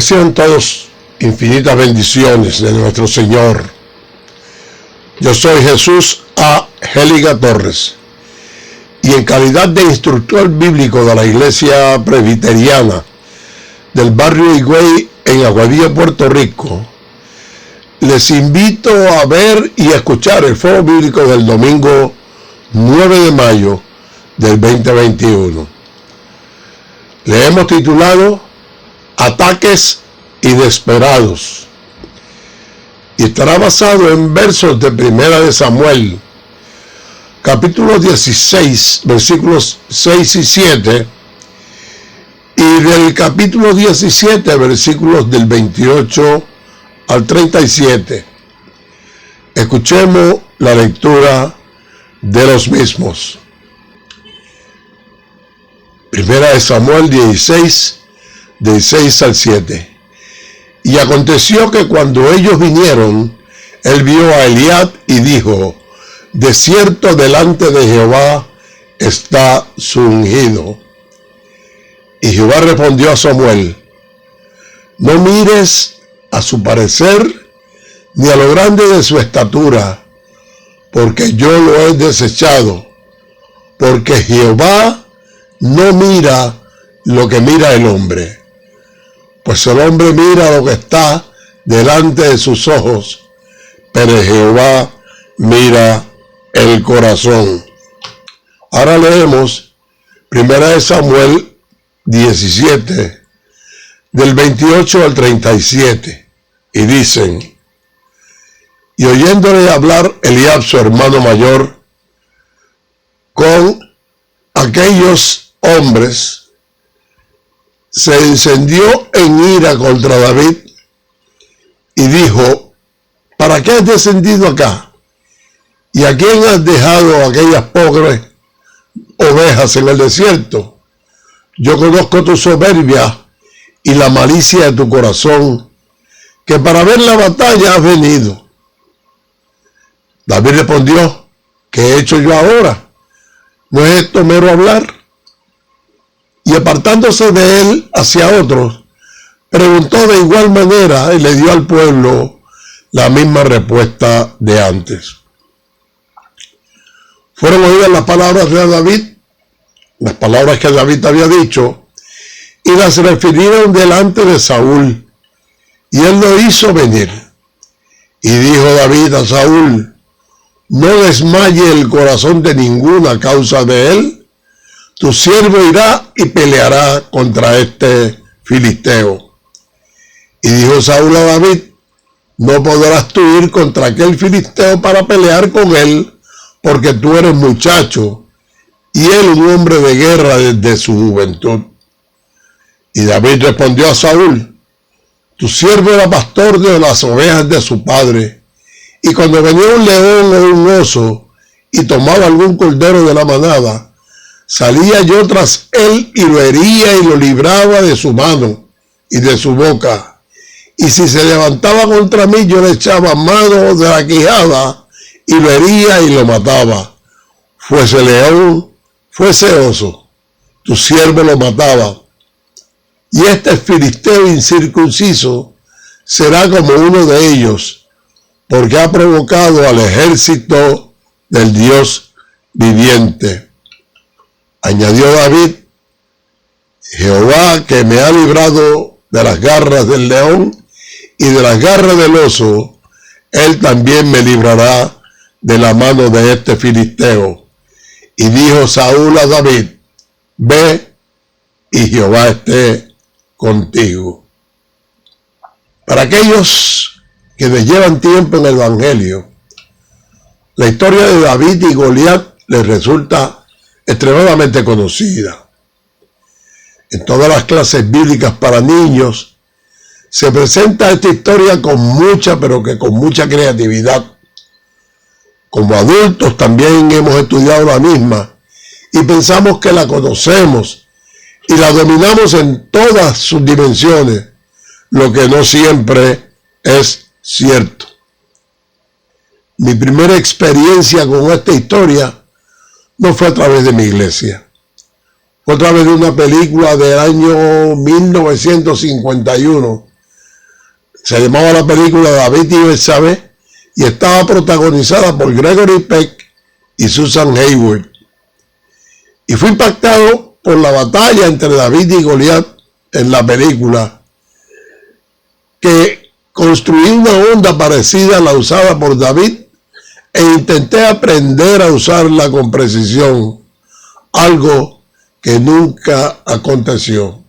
Reciban todos infinitas bendiciones de nuestro Señor. Yo soy Jesús A. Géliga Torres y en calidad de instructor bíblico de la Iglesia Presbiteriana del barrio Higüey en Aguadilla, Puerto Rico, les invito a ver y a escuchar el foro bíblico del domingo 9 de mayo del 2021. Le hemos titulado Ataques Inesperados y estará basado en versos de Primera de Samuel, capítulo 16, versículos 6 y 7, y del capítulo 17, versículos del 28 al 37. Escuchemos la lectura de los mismos. Primera de Samuel 16, del 6 al 7. Y aconteció que cuando ellos vinieron, él vio a Eliab y dijo: de cierto delante de Jehová está su ungido. Y Jehová respondió a Samuel: no mires a su parecer, ni a lo grande de su estatura, porque yo lo he desechado, porque Jehová no mira lo que mira el hombre, pues el hombre mira lo que está delante de sus ojos, pero Jehová mira el corazón. Ahora leemos Primera de Samuel 17, del 28 al 37, y dicen: y oyéndole hablar Eliab, su hermano mayor, con aquellos hombres, se encendió en ira contra David y dijo: ¿para qué has descendido acá? ¿Y a quién has dejado aquellas pobres ovejas en el desierto? Yo conozco tu soberbia y la malicia de tu corazón, que para ver la batalla has venido. David respondió: ¿qué he hecho yo ahora? ¿No es esto mero hablar? Y apartándose de él hacia otros, preguntó de igual manera y le dio al pueblo la misma respuesta de antes. Fueron oídas las palabras de David, las palabras que David había dicho, y las refirieron delante de Saúl, y él lo hizo venir. Y dijo David a Saúl: no desmaye el corazón de ninguna causa de él, tu siervo irá y peleará contra este filisteo. Y dijo Saúl a David: no podrás tú ir contra aquel filisteo para pelear con él, porque tú eres muchacho, y él un hombre de guerra desde su juventud. Y David respondió a Saúl: tu siervo era pastor de las ovejas de su padre, y cuando venía un león o un oso y tomaba algún cordero de la manada, salía yo tras él y lo hería y lo libraba de su mano y de su boca. Y si se levantaba contra mí, yo le echaba mano de la quijada y lo hería y lo mataba. Fuese león, fuese oso, tu siervo lo mataba. Y este filisteo incircunciso será como uno de ellos, porque ha provocado al ejército del Dios viviente. Añadió David: Jehová, que me ha librado de las garras del león y de las garras del oso, él también me librará de la mano de este filisteo. Y dijo Saúl a David: ve, y Jehová esté contigo. Para aquellos que les llevan tiempo en el Evangelio, la historia de David y Goliat les resulta extremadamente conocida. En todas las clases bíblicas para niños se presenta esta historia con mucha creatividad. Como adultos también hemos estudiado la misma y pensamos que la conocemos y la dominamos en todas sus dimensiones, lo que no siempre es cierto. Mi primera experiencia con esta historia no fue a través de mi iglesia, fue a través de una película del año 1951 Se llamaba la película David y Betsabé y estaba protagonizada por Gregory Peck y Susan Hayward. Y fue impactado por la batalla entre David y Goliat en la película, que construí una onda parecida a la usada por David e intenté aprender a usarla con precisión, algo que nunca aconteció.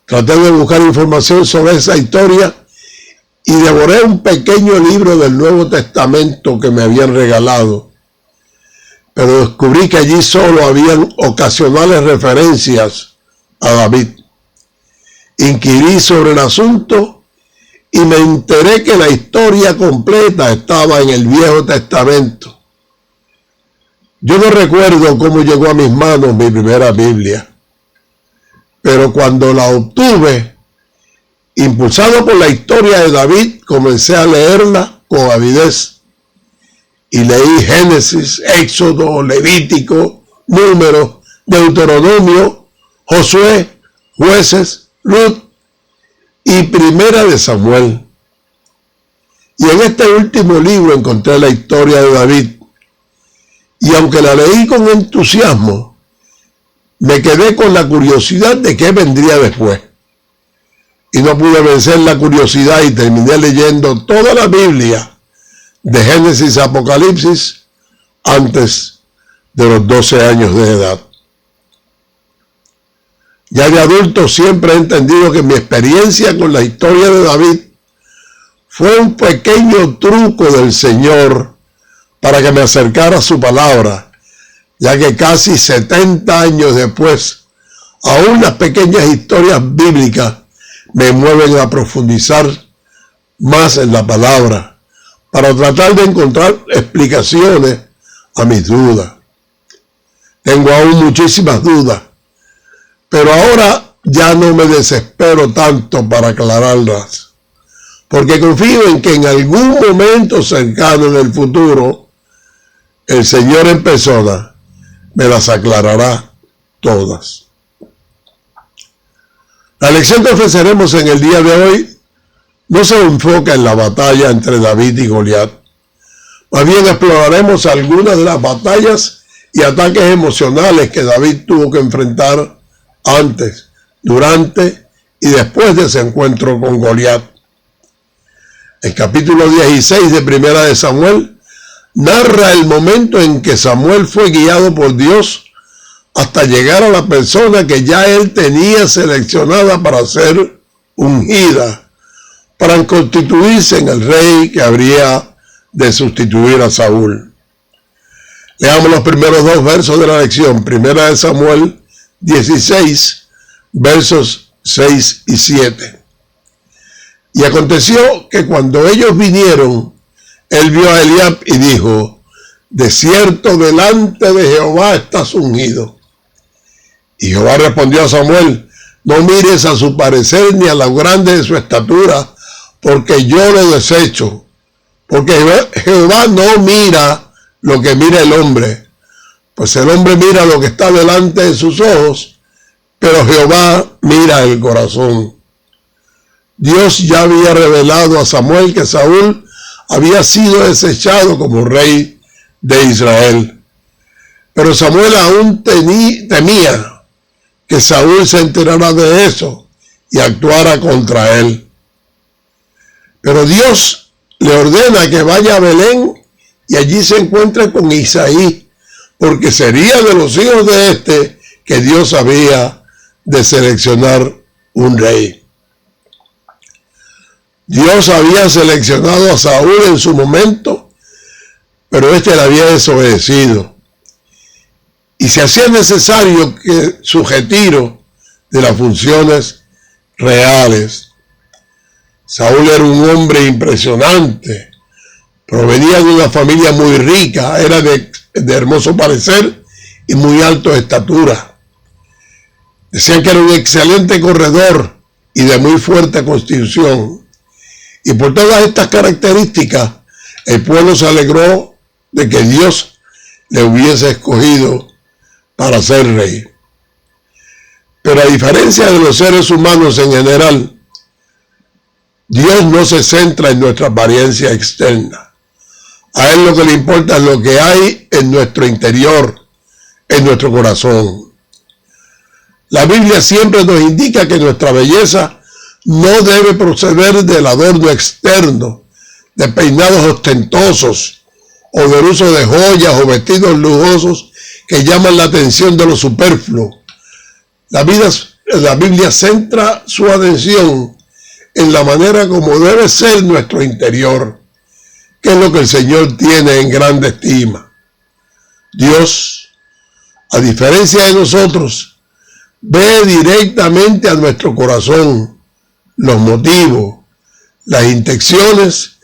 Traté de buscar información sobre esa historia y devoré un pequeño libro del Nuevo Testamento que me habían regalado, pero descubrí que allí solo habían ocasionales referencias a David. Inquirí sobre el asunto y me enteré que la historia completa estaba en el Viejo Testamento. Yo no recuerdo cómo llegó a mis manos mi primera Biblia, pero cuando la obtuve, impulsado por la historia de David, comencé a leerla con avidez y leí Génesis, Éxodo, Levítico, Números, Deuteronomio, Josué, Jueces, Ruth y Primera de Samuel. Y en este último libro encontré la historia de David. Y aunque la leí con entusiasmo, me quedé con la curiosidad de qué vendría después. Y no pude vencer la curiosidad y terminé leyendo toda la Biblia, de Génesis a Apocalipsis, antes de los 12 años de edad. Ya de adulto siempre he entendido que mi experiencia con la historia de David fue un pequeño truco del Señor para que me acercara a su palabra, ya que casi 70 años después, aún las pequeñas historias bíblicas me mueven a profundizar más en la palabra, para tratar de encontrar explicaciones a mis dudas. Tengo aún muchísimas dudas, pero ahora ya no me desespero tanto para aclararlas, porque confío en que en algún momento cercano en el futuro, el Señor en persona me las aclarará todas. La lección que ofreceremos en el día de hoy no se enfoca en la batalla entre David y Goliat. Más bien exploraremos algunas de las batallas y ataques emocionales que David tuvo que enfrentar antes, durante y después de ese encuentro con Goliat. El capítulo 16 de Primera de Samuel narra el momento en que Samuel fue guiado por Dios hasta llegar a la persona que ya él tenía seleccionada para ser ungida, para constituirse en el rey que habría de sustituir a Saúl. Leamos los primeros 2 versos de la lección. Primera de Samuel 16, versos 6 y 7. Y aconteció que cuando ellos vinieron, él vio a Eliab y dijo: de cierto delante de Jehová estás ungido. Y Jehová respondió a Samuel: no mires a su parecer ni a lo grande de su estatura, porque yo lo desecho. Porque Jehová no mira lo que mira el hombre, pues el hombre mira lo que está delante de sus ojos, pero Jehová mira el corazón. Dios ya había revelado a Samuel que Saúl había sido desechado como rey de Israel. Pero Samuel aún temía que Saúl se enterara de eso y actuara contra él. Pero Dios le ordena que vaya a Belén y allí se encuentre con Isaí, porque sería de los hijos de este que Dios había de seleccionar un rey. Dios había seleccionado a Saúl en su momento, pero este le había desobedecido. Y se hacía necesario que su retiro de las funciones reales. Saúl era un hombre impresionante, provenía de una familia muy rica, era de hermoso parecer y muy alto de estatura. Decían que era un excelente corredor y de muy fuerte constitución. Y por todas estas características, el pueblo se alegró de que Dios le hubiese escogido para ser rey. Pero a diferencia de los seres humanos en general, Dios no se centra en nuestra apariencia externa. A Él lo que le importa es lo que hay en nuestro interior, en nuestro corazón. La Biblia siempre nos indica que nuestra belleza no debe proceder del adorno externo, de peinados ostentosos o del uso de joyas o vestidos lujosos que llaman la atención de lo superfluo. La Biblia centra su atención en la manera como debe ser nuestro interior, que es lo que el Señor tiene en grande estima. Dios, a diferencia de nosotros, ve directamente a nuestro corazón, los motivos, las intenciones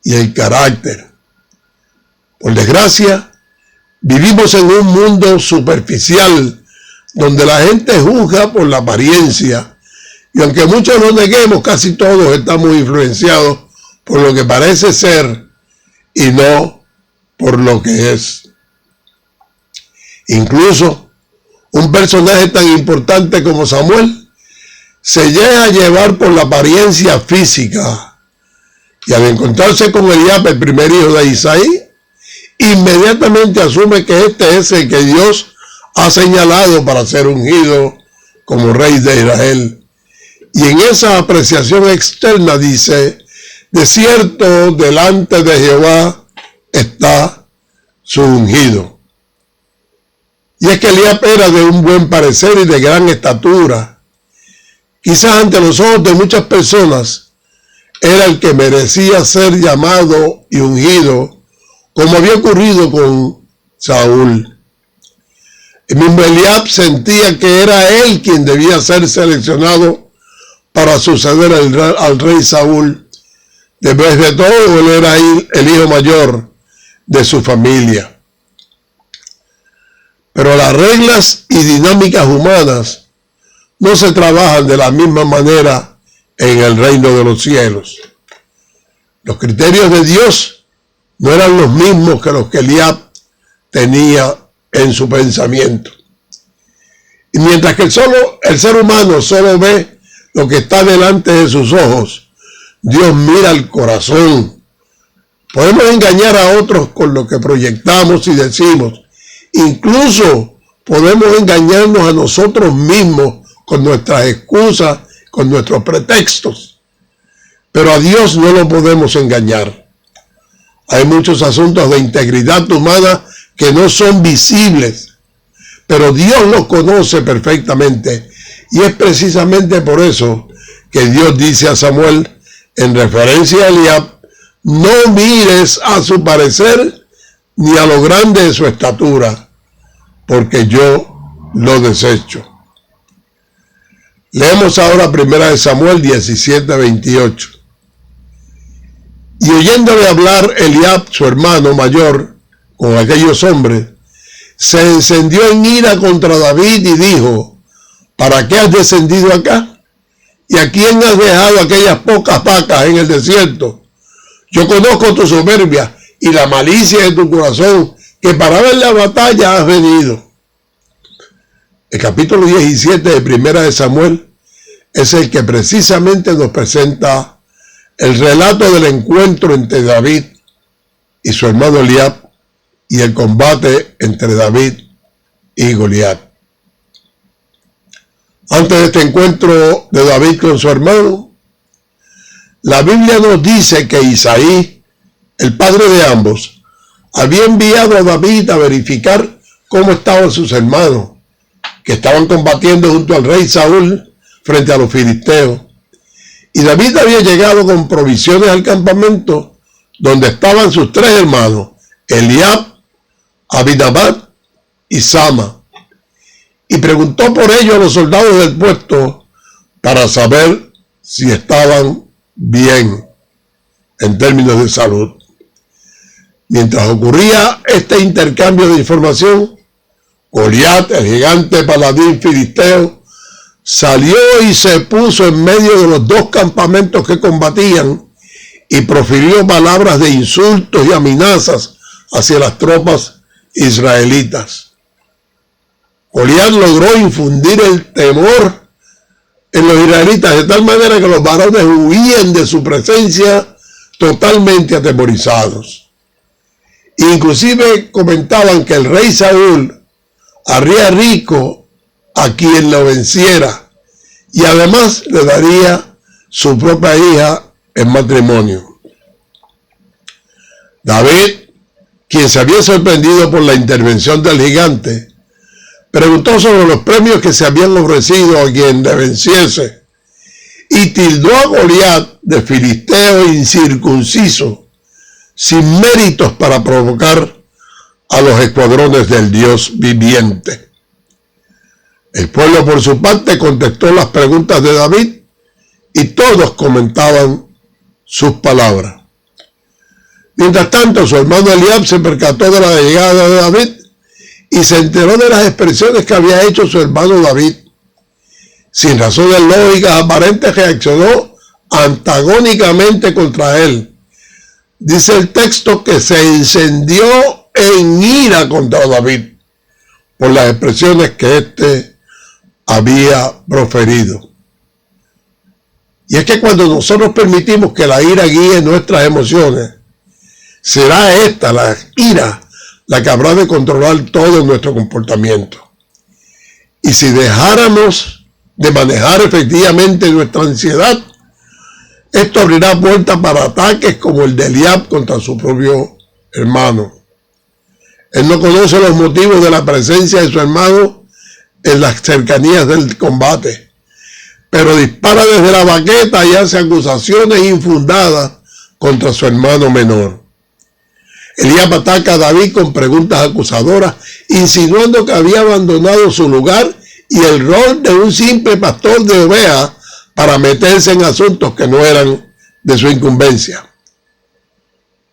y el carácter. Por desgracia, vivimos en un mundo superficial donde la gente juzga por la apariencia, y aunque muchos lo neguemos, casi todos estamos influenciados por lo que parece ser y no por lo que es. Incluso un personaje tan importante como Samuel se llega a llevar por la apariencia física, y al encontrarse con Eliab, el primer hijo de Isaí, inmediatamente asume que este es el que Dios ha señalado para ser ungido como rey de Israel. Y en esa apreciación externa dice: de cierto, delante de Jehová está su ungido. Y es que Eliab era de un buen parecer y de gran estatura. Quizás ante los ojos de muchas personas era el que merecía ser llamado y ungido, como había ocurrido con Saúl. El mismo Eliab sentía que era él quien debía ser seleccionado para suceder al rey Saúl. Después de todo, él era el hijo mayor de su familia. Pero las reglas y dinámicas humanas no se trabajan de la misma manera en el reino de los cielos. Los criterios de Dios no eran los mismos que los que Eliab tenía en su pensamiento. Y mientras que el ser humano solo ve lo que está delante de sus ojos, Dios mira el corazón. Podemos engañar a otros con lo que proyectamos y decimos. Incluso podemos engañarnos a nosotros mismos con nuestras excusas, con nuestros pretextos. Pero a Dios no lo podemos engañar. Hay muchos asuntos de integridad humana que no son visibles, pero Dios los conoce perfectamente. Y es precisamente por eso que Dios dice a Samuel, en referencia a Eliab: no mires a su parecer ni a lo grande de su estatura, porque yo lo desecho. Leemos ahora 1 Samuel 17:28. Y oyéndole hablar Eliab, su hermano mayor, con aquellos hombres, se encendió en ira contra David y dijo: ¿para qué has descendido acá? ¿Y a quién has dejado aquellas pocas vacas en el desierto? Yo conozco tu soberbia y la malicia de tu corazón, que para ver la batalla has venido. El capítulo 17 de 1 Samuel es el que precisamente nos presenta el relato del encuentro entre David y su hermano Eliab y el combate entre David y Goliat. Antes de este encuentro de David con su hermano, la Biblia nos dice que Isaí, el padre de ambos, había enviado a David a verificar cómo estaban sus hermanos, que estaban combatiendo junto al rey Saúl frente a los filisteos. Y David había llegado con provisiones al campamento donde estaban sus tres hermanos, Eliab, Abinadab y Sama, y preguntó por ellos a los soldados del puesto para saber si estaban bien en términos de salud. Mientras ocurría este intercambio de información, Goliat, el gigante paladín filisteo, salió y se puso en medio de los dos campamentos que combatían y profirió palabras de insultos y amenazas hacia las tropas israelitas. Goliat logró infundir el temor en los israelitas, de tal manera que los varones huían de su presencia totalmente atemorizados. Inclusive comentaban que el rey Saúl haría rico a quien lo venciera y además le daría su propia hija en matrimonio. David, quien se había sorprendido por la intervención del gigante, preguntó sobre los premios que se habían ofrecido a quien le venciese y tildó a Goliat de filisteo incircunciso, sin méritos para provocar a los escuadrones del Dios viviente. El pueblo, por su parte, contestó las preguntas de David y todos comentaban sus palabras. Mientras tanto, su hermano Eliab se percató de la llegada de David y se enteró de las expresiones que había hecho su hermano David. Sin razones lógicas aparentes, reaccionó antagónicamente contra él. Dice el texto que se encendió en ira contra David por las expresiones que éste había proferido. Y es que cuando nosotros permitimos que la ira guíe nuestras emociones, será esta, la ira, la que habrá de controlar todo nuestro comportamiento. Y si dejáramos de manejar efectivamente nuestra ansiedad, esto abrirá puertas para ataques como el de Eliab contra su propio hermano. Él no conoce los motivos de la presencia de su hermano en las cercanías del combate, pero dispara desde la baqueta y hace acusaciones infundadas contra su hermano menor. Eliab ataca a David con preguntas acusadoras, insinuando que había abandonado su lugar y el rol de un simple pastor de ovejas para meterse en asuntos que no eran de su incumbencia.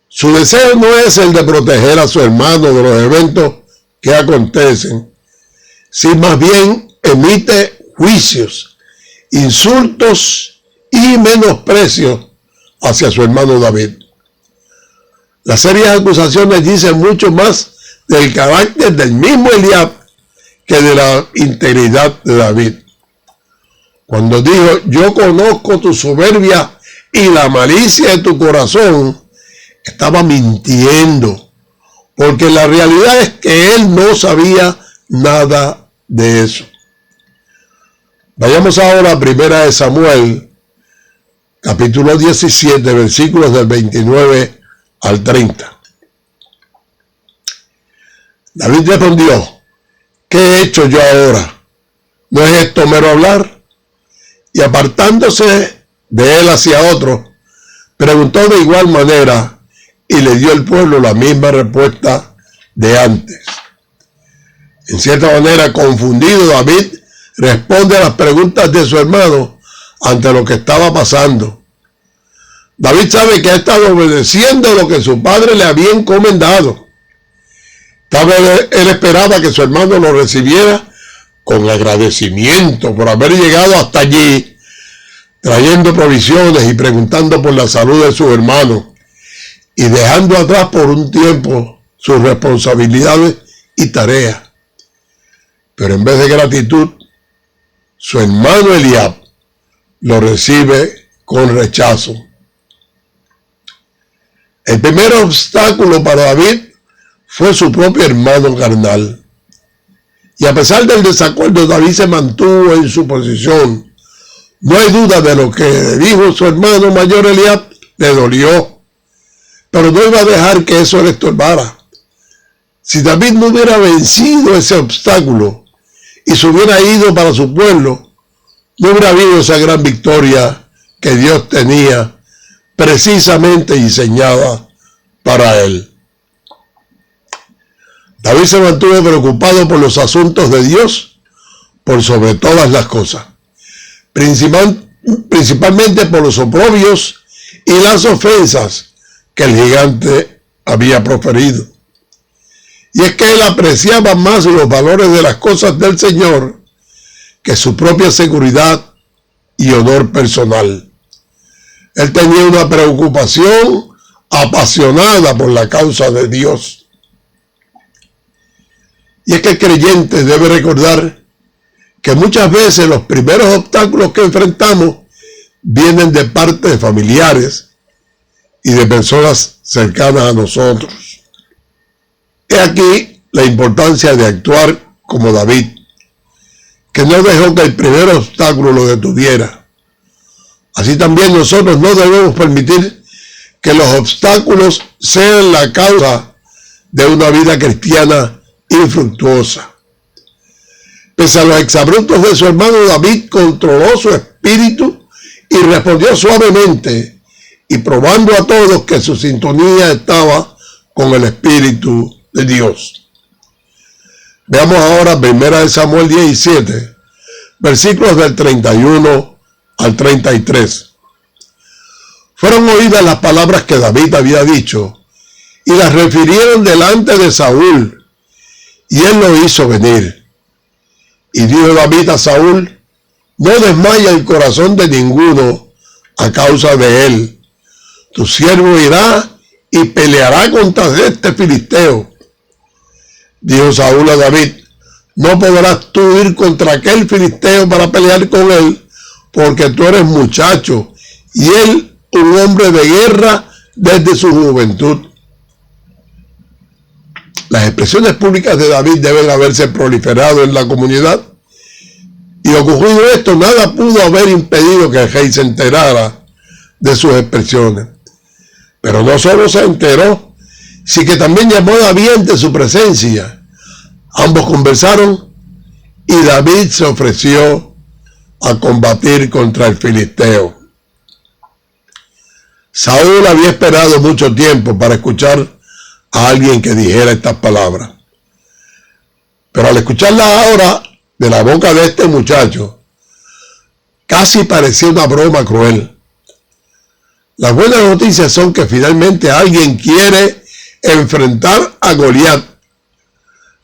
Su deseo no es el de proteger a su hermano de los eventos que acontecen, sino más bien emite juicios, insultos y menosprecios hacia su hermano David. Las serias acusaciones dicen mucho más del carácter del mismo Eliab que de la integridad de David. Cuando dijo, yo conozco tu soberbia y la malicia de tu corazón, estaba mintiendo, porque la realidad es que él no sabía nada de eso. Vayamos ahora a 1 Samuel, capítulo 17, versículos del 29 al 30. David respondió, ¿qué he hecho yo ahora? ¿No es esto mero hablar? Y apartándose de él hacia otro, preguntó de igual manera y le dio el pueblo la misma respuesta de antes. En cierta manera, confundido, David responde a las preguntas de su hermano ante lo que estaba pasando. David sabe que ha estado obedeciendo lo que su padre le había encomendado. Tal vez él esperaba que su hermano lo recibiera con agradecimiento por haber llegado hasta allí, trayendo provisiones y preguntando por la salud de su hermano, y dejando atrás por un tiempo sus responsabilidades y tareas. Pero en vez de gratitud, su hermano Eliab lo recibe con rechazo. El primer obstáculo para David fue su propio hermano carnal. Y a pesar del desacuerdo, David se mantuvo en su posición. No hay duda de lo que dijo su hermano mayor Eliab, le dolió, pero no iba a dejar que eso le estorbara. Si David no hubiera vencido ese obstáculo y se hubiera ido para su pueblo, no hubiera habido esa gran victoria que Dios tenía precisamente diseñada para él. David se mantuvo preocupado por los asuntos de Dios por sobre todas las cosas, principalmente por los oprobios y las ofensas que el gigante había proferido. Y es que él apreciaba más los valores de las cosas del Señor que su propia seguridad y honor personal. Él tenía una preocupación apasionada por la causa de Dios. Y es que el creyente debe recordar que muchas veces los primeros obstáculos que enfrentamos vienen de parte de familiares y de personas cercanas a nosotros. He aquí la importancia de actuar como David, que no dejó que el primer obstáculo lo detuviera. Así también nosotros no debemos permitir que los obstáculos sean la causa de una vida cristiana infructuosa. Pese a los exabruptos de su hermano, David controló su espíritu y respondió suavemente, y probando a todos que su sintonía estaba con el Espíritu de Dios. Veamos ahora 1 Samuel 17, versículos del 31 al 33. Fueron oídas las palabras que David había dicho, y las refirieron delante de Saúl, y él lo hizo venir. Y dijo David a Saúl: no desmaya el corazón de ninguno a causa de él. Tu siervo irá y peleará contra este filisteo. Dijo Saúl a David: no podrás tú ir contra aquel filisteo para pelear con él, porque tú eres muchacho, y él un hombre de guerra desde su juventud. Las expresiones públicas de David deben haberse proliferado en la comunidad, y ocurrido esto, nada pudo haber impedido que el rey se enterara de sus expresiones. Pero no solo se enteró, sino que también llamó a David ante su presencia. Ambos conversaron y David se ofreció a combatir contra el filisteo. Saúl había esperado mucho tiempo para escuchar a alguien que dijera estas palabras. Pero al escucharlas ahora de la boca de este muchacho, casi parecía una broma cruel. Las buenas noticias son que finalmente alguien quiere enfrentar a Goliat.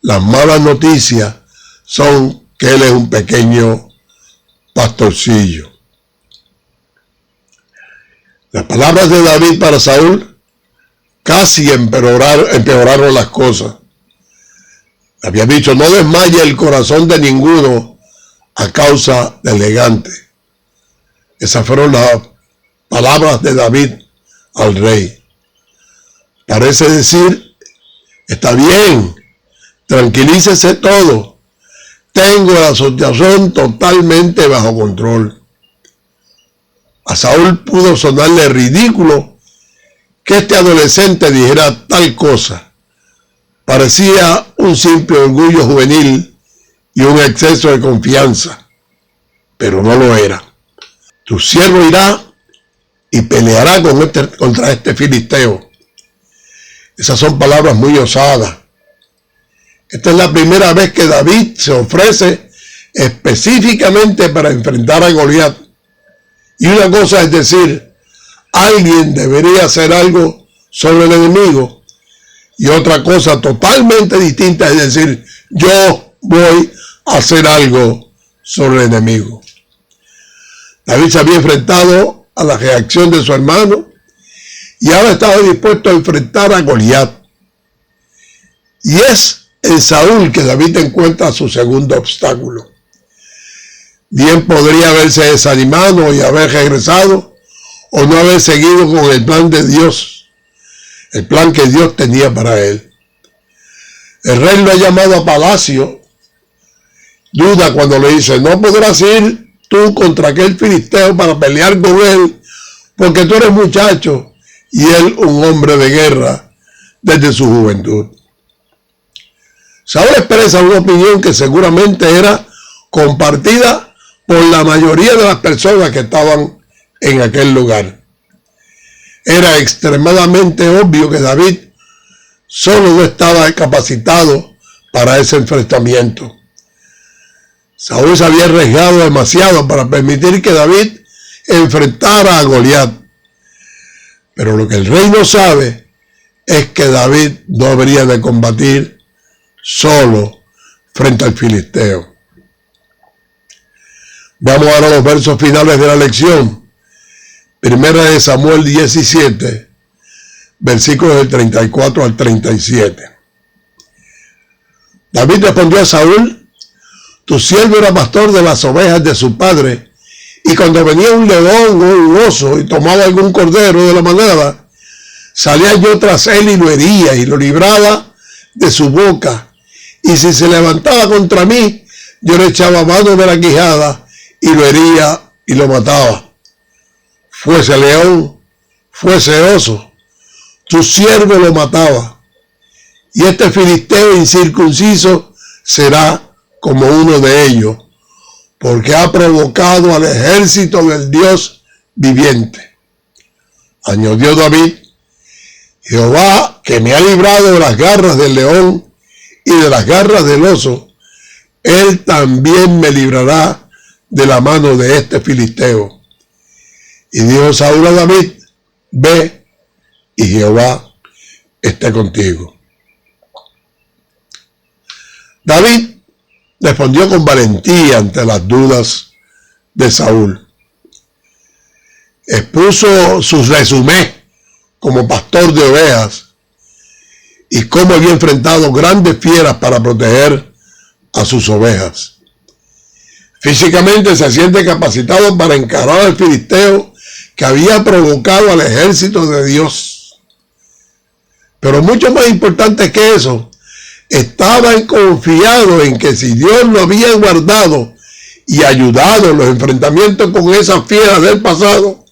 Las malas noticias son que él es un pequeño pastorcillo. Las palabras de David para Saúl casi empeoraron las cosas. Había dicho: no desmaye el corazón de ninguno a causa del gigante. Esas fueron las palabras de David al rey. Parece decir: está bien, tranquilícese todo, tengo la situación totalmente bajo control. A Saúl pudo sonarle ridículo que este adolescente dijera tal cosa. Parecía un simple orgullo juvenil y un exceso de confianza, pero no lo era. Tu siervo irá y peleará contra este filisteo. Esas son palabras muy osadas. Esta es la primera vez que David se ofrece específicamente para enfrentar a Goliat. Y una cosa es decir: alguien debería hacer algo sobre el enemigo. Y otra cosa totalmente distinta es decir: yo voy a hacer algo sobre el enemigo. David se había enfrentado a la reacción de su hermano y ahora estaba dispuesto a enfrentar a Goliat. Y es en Saúl que David encuentra su segundo obstáculo. Bien podría haberse desanimado y haber regresado, o no haber seguido con el plan de Dios, el plan que Dios tenía para él. El rey lo ha llamado a palacio. Duda cuando le dice: no podrás ir tú contra aquel filisteo para pelear con él, porque tú eres muchacho y él un hombre de guerra desde su juventud. Saúl expresa una opinión que seguramente era compartida por la mayoría de las personas que estaban en aquel lugar. Era extremadamente obvio que David solo no estaba capacitado para ese enfrentamiento. Saúl se había arriesgado demasiado para permitir que David enfrentara a Goliat. Pero lo que el rey no sabe es que David no habría de combatir solo frente al filisteo. Vamos ahora a los versos finales de la lección. 1 Samuel 17, versículos del 34 al 37. David respondió a Saúl: tu siervo era pastor de las ovejas de su padre, y cuando venía un león o un oso y tomaba algún cordero de la manada, salía yo tras él y lo hería y lo libraba de su boca. Y si se levantaba contra mí, yo le echaba mano de la quijada y lo hería y lo mataba. Fuese león, fuese oso, tu siervo lo mataba. Y este filisteo incircunciso será como uno de ellos, porque ha provocado al ejército del Dios viviente. Añadió David: Jehová, que me ha librado de las garras del león y de las garras del oso, él también me librará de la mano de este filisteo. Y dijo Saúl a David: ve, y Jehová esté contigo. David respondió con valentía ante las dudas de Saúl. Expuso su resumé como pastor de ovejas y cómo había enfrentado grandes fieras para proteger a sus ovejas. Físicamente se siente capacitado para encarar al filisteo que había provocado al ejército de Dios. Pero mucho más importante que eso, estaba confiado en que si Dios lo había guardado y ayudado en los enfrentamientos con esas fieras del pasado,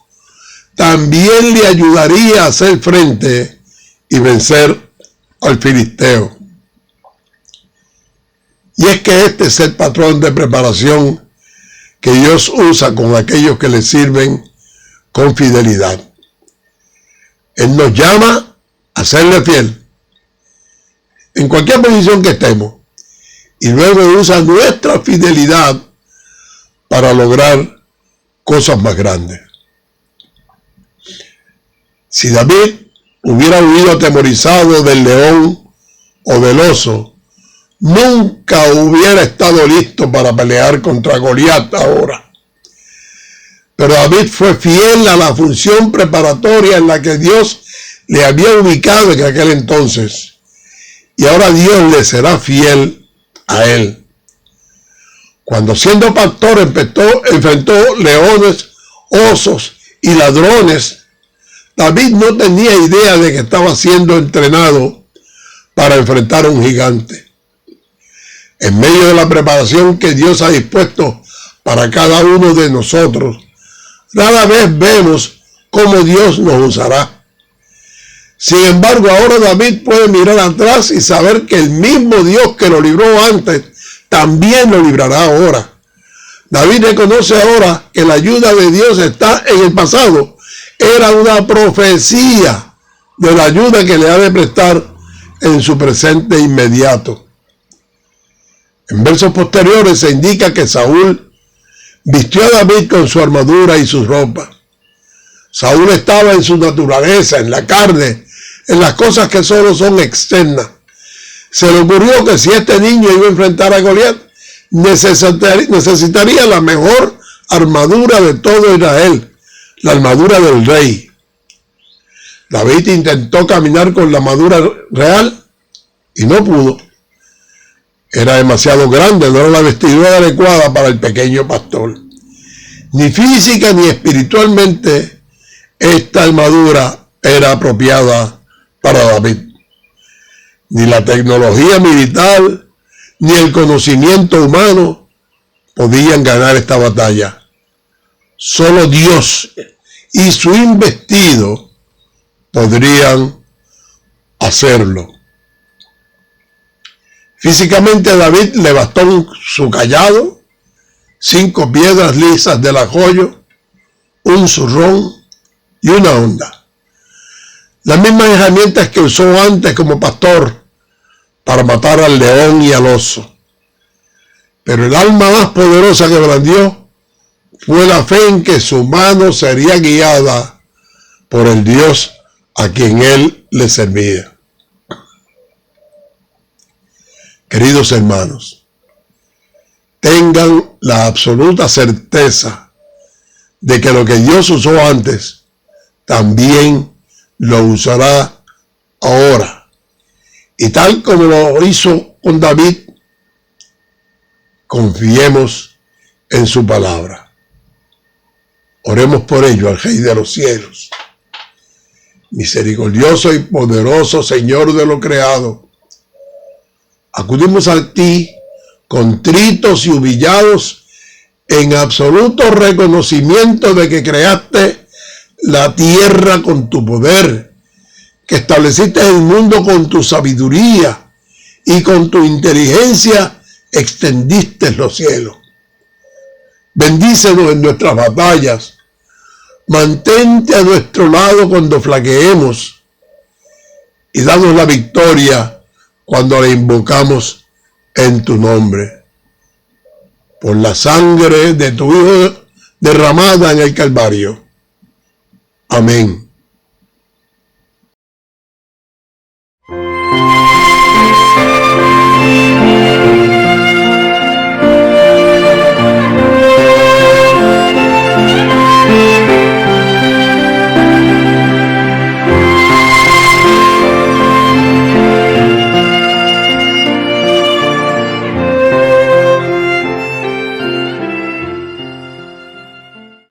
también le ayudaría a hacer frente y vencer al filisteo. Y es que este es el patrón de preparación que Dios usa con aquellos que le sirven con fidelidad. Él nos llama a serle fiel en cualquier posición que estemos, y luego usa nuestra fidelidad para lograr cosas más grandes. Si David hubiera huido atemorizado del león o del oso, nunca hubiera estado listo para pelear contra Goliat ahora. Pero David fue fiel a la función preparatoria en la que Dios le había ubicado en aquel entonces. Y ahora Dios le será fiel a él. Cuando siendo pastor enfrentó leones, osos y ladrones, David no tenía idea de que estaba siendo entrenado para enfrentar a un gigante. En medio de la preparación que Dios ha dispuesto para cada uno de nosotros, rara vez vemos cómo Dios nos usará. Sin embargo, ahora David puede mirar atrás y saber que el mismo Dios que lo libró antes, también lo librará ahora. David reconoce ahora que la ayuda de Dios está en el pasado. Era una profecía de la ayuda que le ha de prestar en su presente inmediato. En versos posteriores se indica que Saúl vistió a David con su armadura y sus ropas. Saúl estaba en su naturaleza, en la carne, en las cosas que solo son externas. Se le ocurrió que si este niño iba a enfrentar a Goliat, necesitaría la mejor armadura de todo Israel, la armadura del rey. David intentó caminar con la armadura real y no pudo. Era demasiado grande, no era la vestidura adecuada para el pequeño pastor. Ni física ni espiritualmente esta armadura era apropiada para David. Ni la tecnología militar ni el conocimiento humano podían ganar esta batalla. Solo Dios y su investido podrían hacerlo. Físicamente David le bastó su cayado, 5 piedras lisas del ajoyo, un zurrón y una honda. Las mismas herramientas que usó antes como pastor para matar al león y al oso. Pero el alma más poderosa que blandió fue la fe en que su mano sería guiada por el Dios a quien él le servía. Queridos hermanos, tengan la absoluta certeza de que lo que Dios usó antes, también lo usará ahora. Y tal como lo hizo con David, confiemos en su palabra. Oremos por ello al Rey de los cielos. Misericordioso y poderoso Señor de lo creado, acudimos a ti contritos y humillados en absoluto reconocimiento de que creaste la tierra con tu poder, que estableciste el mundo con tu sabiduría y con tu inteligencia extendiste los cielos. Bendícenos en nuestras batallas. Mantente a nuestro lado cuando flaqueemos y danos la victoria cuando la invocamos en tu nombre. Por la sangre de tu Hijo derramada en el Calvario. Amén.